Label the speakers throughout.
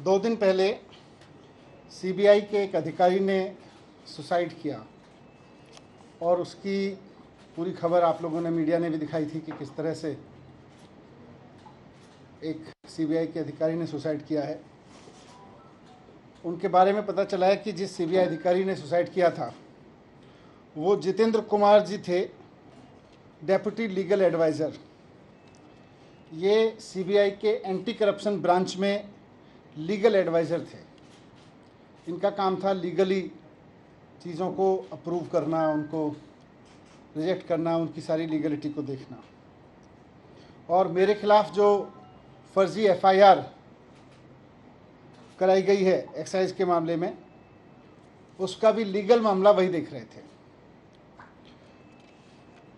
Speaker 1: 2 दिन पहले सीबीआई के एक अधिकारी ने सुसाइड किया और उसकी पूरी खबर आप लोगों ने, मीडिया ने भी दिखाई थी कि किस तरह से एक सीबीआई के अधिकारी ने सुसाइड किया है। उनके बारे में पता चला है कि जिस सीबीआई अधिकारी ने सुसाइड किया था वो जितेंद्र कुमार जी थे, डेप्यूटी लीगल एडवाइज़र। ये सीबीआई के एंटी करप्शन ब्रांच में लीगल एडवाइज़र थे। इनका काम था लीगली चीज़ों को अप्रूव करना, उनको रिजेक्ट करना, उनकी सारी लीगलिटी को देखना। और मेरे खिलाफ जो फर्जी एफआईआर कराई गई है एक्साइज के मामले में, उसका भी लीगल मामला वही देख रहे थे।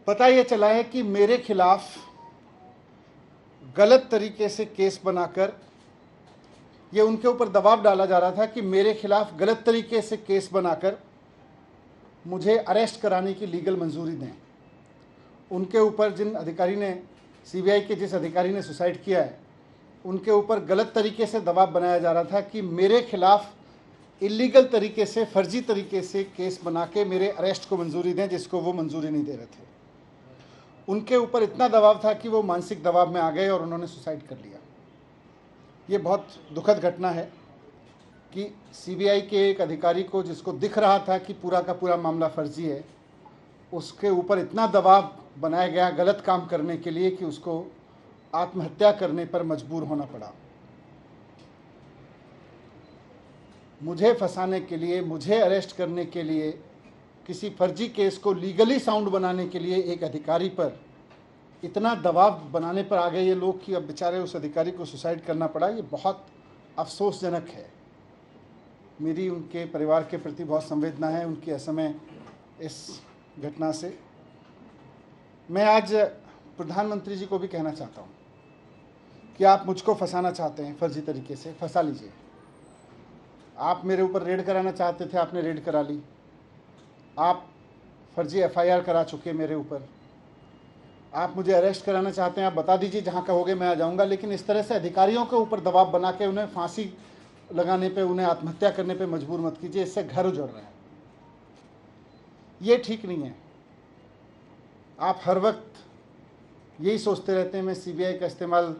Speaker 1: पता ये चला है कि मेरे खिलाफ गलत तरीके से केस बनाकर ये उनके ऊपर दबाव डाला जा रहा था कि मेरे खिलाफ गलत तरीके से केस बनाकर मुझे अरेस्ट कराने की लीगल मंजूरी दें। उनके ऊपर जिन अधिकारी ने, सीबीआई के जिस अधिकारी ने सुसाइड किया है, उनके ऊपर गलत तरीके से दबाव बनाया जा रहा था कि मेरे खिलाफ इलीगल तरीके से, फर्जी तरीके से केस बना के मेरे अरेस्ट को मंजूरी दें, जिसको वो मंजूरी नहीं दे रहे थे। उनके ऊपर इतना दबाव था कि वो मानसिक दबाव में आ गए और उन्होंने सुसाइड कर लिया। ये बहुत दुखद घटना है कि सीबीआई के एक अधिकारी को, जिसको दिख रहा था कि पूरा का पूरा मामला फर्जी है, उसके ऊपर इतना दबाव बनाया गया गलत काम करने के लिए कि उसको आत्महत्या करने पर मजबूर होना पड़ा। मुझे फंसाने के लिए, मुझे अरेस्ट करने के लिए, किसी फर्जी केस को लीगली साउंड बनाने के लिए एक अधिकारी पर इतना दबाव बनाने पर आ गए ये लोग कि अब बेचारे उस अधिकारी को सुसाइड करना पड़ा। ये बहुत अफसोसजनक है। मेरी उनके परिवार के प्रति बहुत संवेदना है, उनकी असमय इस घटना से। मैं आज प्रधानमंत्री जी को भी कहना चाहता हूँ कि आप मुझको फंसाना चाहते हैं फर्जी तरीके से, फंसा लीजिए। आप मेरे ऊपर रेड कराना चाहते थे, आपने रेड करा ली। आप फर्जी एफआईआर करा चुके मेरे ऊपर। आप मुझे अरेस्ट कराना चाहते हैं, आप बता दीजिए, जहाँ कहोगे मैं आ जाऊँगा। लेकिन इस तरह से अधिकारियों के ऊपर दबाव बना के उन्हें फांसी लगाने पे, उन्हें आत्महत्या करने पे मजबूर मत कीजिए। इससे घर उजड़ रहे हैं। ये ठीक नहीं है। आप हर वक्त यही सोचते रहते हैं मैं सीबीआई का इस्तेमाल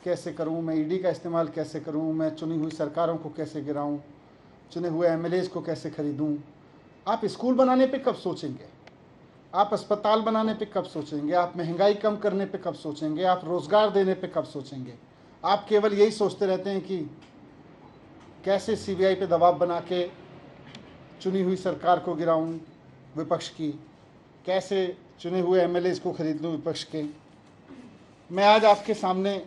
Speaker 1: कैसे करूं, मैं ईडी का इस्तेमाल कैसे करूं, मैं चुनी हुई सरकारों को कैसे गिराऊं, चुने हुए एमएलएज को कैसे खरीदूं। आप स्कूल बनाने पे कब सोचेंगे? आप अस्पताल बनाने पे कब सोचेंगे? आप महंगाई कम करने पे कब सोचेंगे? आप रोज़गार देने पे कब सोचेंगे? आप केवल यही सोचते रहते हैं कि कैसे सीबीआई पे दबाव बना के चुनी हुई सरकार को गिराऊं विपक्ष की, कैसे चुने हुए एमएलएज को खरीद लूँ विपक्ष के। मैं आज आपके सामने,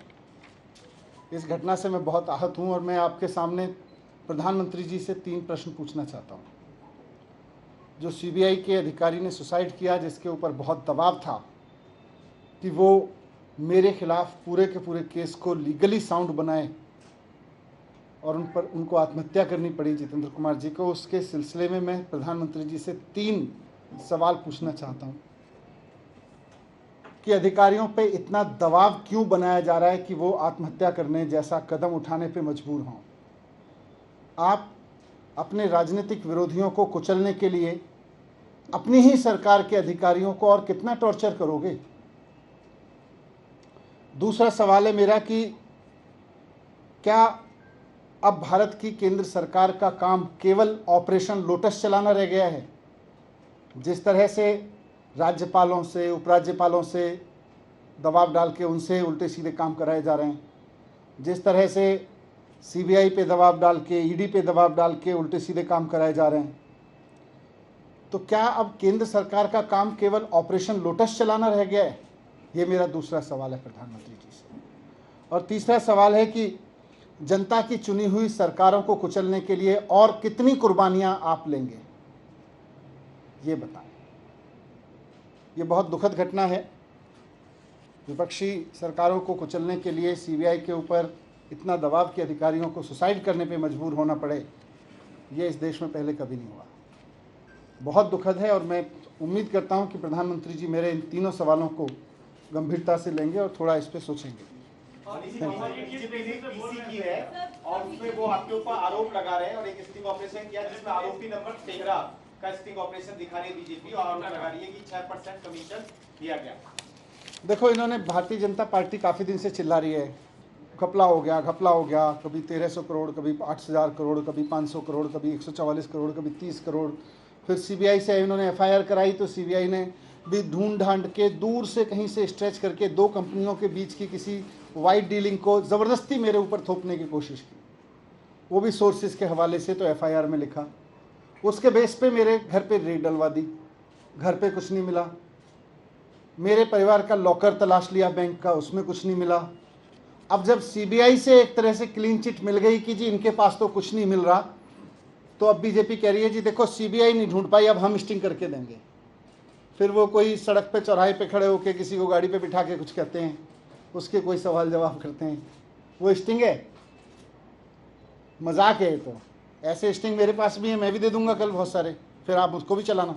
Speaker 1: इस घटना से मैं बहुत आहत हूँ और मैं आपके सामने प्रधानमंत्री जी से 3 प्रश्न पूछना चाहता हूँ। जो सीबीआई के अधिकारी ने सुसाइड किया, जिसके ऊपर बहुत दबाव था कि वो मेरे खिलाफ पूरे के पूरे केस को लीगली साउंड बनाए और उनको आत्महत्या करनी पड़ी जितेंद्र कुमार जी को, उसके सिलसिले में मैं प्रधानमंत्री जी से 3 सवाल पूछना चाहता हूँ कि अधिकारियों पे इतना दबाव क्यों बनाया जा रहा है कि वो आत्महत्या करने जैसा कदम उठाने पे मजबूर हों। आप अपने राजनीतिक विरोधियों को कुचलने के लिए अपनी ही सरकार के अधिकारियों को और कितना टॉर्चर करोगे? दूसरा सवाल है मेरा कि क्या अब भारत की केंद्र सरकार का काम केवल ऑपरेशन लोटस चलाना रह गया है? जिस तरह से राज्यपालों से, उपराज्यपालों से दबाव डाल के उनसे उल्टे सीधे काम कराए जा रहे हैं, जिस तरह से सीबीआई पे दबाव डाल के, ईडी पे दबाव डाल के उल्टे सीधे काम कराए जा रहे हैं, तो क्या अब केंद्र सरकार का काम केवल ऑपरेशन लोटस चलाना रह गया है? ये मेरा दूसरा सवाल है प्रधानमंत्री जी से। और तीसरा सवाल है कि जनता की चुनी हुई सरकारों को कुचलने के लिए और कितनी कुर्बानियां आप लेंगे, ये बताएं। ये बहुत दुखद घटना है। विपक्षी सरकारों को कुचलने के लिए सीबीआई के ऊपर इतना दबाव कि अधिकारियों को सुसाइड करने पे मजबूर होना पड़े, ये इस देश में पहले कभी नहीं हुआ। बहुत दुखद है और मैं उम्मीद करता हूं कि प्रधानमंत्री जी मेरे इन तीनों सवालों को गंभीरता से लेंगे और थोड़ा इस पर सोचेंगे।
Speaker 2: बीजेपी ने पीसी की है और उसमें वो आपके ऊपर आरोप लगा रहे हैं और एक स्टिंग ऑपरेशन किया जिसमें आरोपी नंबर 13 का स्टिंग ऑपरेशन दिखा रही है बीजेपी और आरोप लगा रही है कि 6% कमीशन दिया गया।
Speaker 1: देखो, इन्होंने भारतीय जनता पार्टी काफ़ी दिन से चिल्ला रही है घपला हो गया, घपला हो गया, कभी 1300 करोड़, कभी 8000 करोड़, कभी 500 करोड़, कभी 144 करोड़, कभी 30 करोड़। फिर सीबीआई से इन्होंने एफआईआर कराई तो सीबीआई ने भी ढूंढ ढांड के दूर से कहीं से स्ट्रेच करके दो कंपनियों के बीच की किसी वाइट डीलिंग को ज़बरदस्ती मेरे ऊपर थोपने की कोशिश की, वो भी सोर्सेज के हवाले से। तो एफआईआर में लिखा, उसके बेस पे मेरे घर पे रेड डलवा दी, घर पे कुछ नहीं मिला। मेरे परिवार का लॉकर तलाश लिया बैंक का, उसमें कुछ नहीं मिला। अब जब सीबीआई से एक तरह से क्लीन चिट मिल गई कि जी इनके पास तो कुछ नहीं मिल रहा, तो अब बीजेपी कह रही है जी देखो सीबीआई नहीं ढूंढ पाई, अब हम स्टिंग करके देंगे। फिर वो कोई सड़क पे चौराहे पे खड़े होकर किसी को गाड़ी पे बिठा के कुछ कहते हैं, उसके कोई सवाल जवाब करते हैं, वो स्टिंग है? मजाक है। तो ऐसे स्टिंग मेरे पास भी है, मैं भी दे दूंगा कल बहुत सारे, फिर आप उसको भी चलाना।